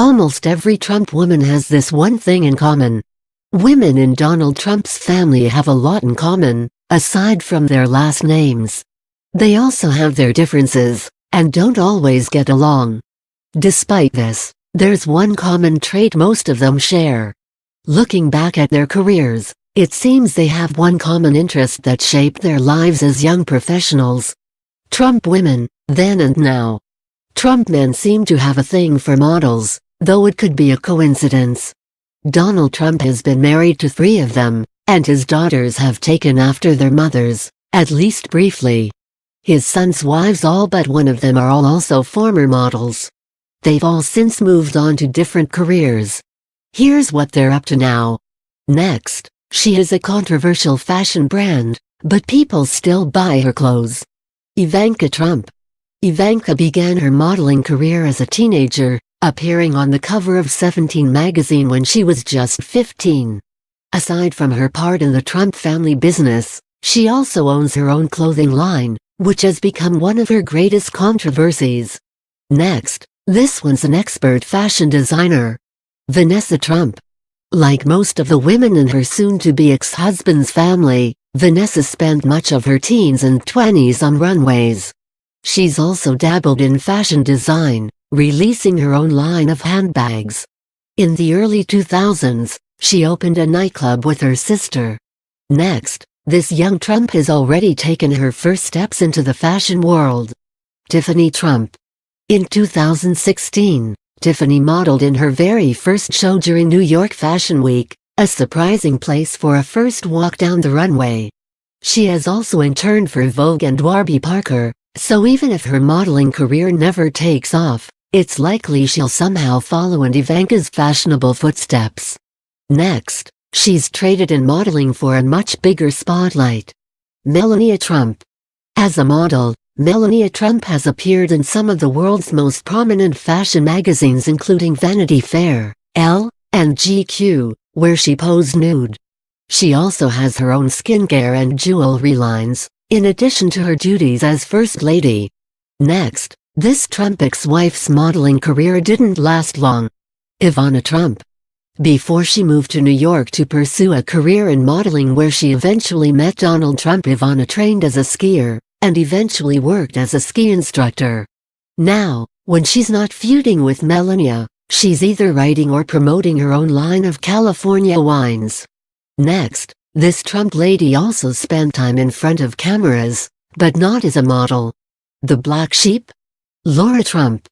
Almost every Trump woman has this one thing in common. Women in Donald Trump's family have a lot in common, aside from their last names. They also have their differences, and don't always get along. Despite this, there's one common trait most of them share. Looking back at their careers, it seems they have one common interest that shaped their lives as young professionals. Trump women, then and now. Trump men seem to have a thing for models, though it could be a coincidence. Donald Trump has been married to 3 of them, and his daughters have taken after their mothers, at least briefly. His sons' wives, all but one of them, are all also former models. They've all since moved on to different careers. Here's what they're up to now. Next, she is a controversial fashion brand, but people still buy her clothes. Ivanka Trump. Ivanka began her modeling career as a teenager, appearing on the cover of Seventeen magazine when she was just 15. Aside from her part in the Trump family business, she also owns her own clothing line, which has become one of her greatest controversies. Next, this one's an expert fashion designer. Vanessa Trump. Like most of the women in her soon-to-be ex-husband's family, Vanessa spent much of her teens and 20s on runways. She's also dabbled in fashion design, releasing her own line of handbags. In the early 2000s, she opened a nightclub with her sister. Next, this young Trump has already taken her first steps into the fashion world. Tiffany Trump. In 2016, Tiffany modeled in her very first show during New York Fashion Week, a surprising place for a first walk down the runway. She has also interned for Vogue and Warby Parker, so even if her modeling career never takes off, it's likely she'll somehow follow in Ivanka's fashionable footsteps. Next, she's traded in modeling for a much bigger spotlight. Melania Trump. As a model, Melania Trump has appeared in some of the world's most prominent fashion magazines, including Vanity Fair, Elle, and GQ, where she posed nude. She also has her own skincare and jewelry lines, in addition to her duties as First Lady. Next, this Trump ex-wife's modeling career didn't last long. Ivana Trump. Before she moved to New York to pursue a career in modeling where she eventually met Donald Trump, Ivana trained as a skier, and eventually worked as a ski instructor. Now, when she's not feuding with Melania, she's either writing or promoting her own line of California wines. Next, this Trump lady also spent time in front of cameras, but not as a model. The Black Sheep? Laura Trump.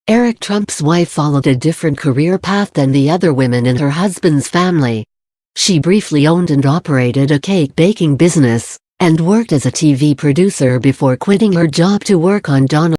Eric Trump's wife followed a different career path than the other women in her husband's family. She briefly owned and operated a cake baking business, and worked as a TV producer before quitting her job to work on Donald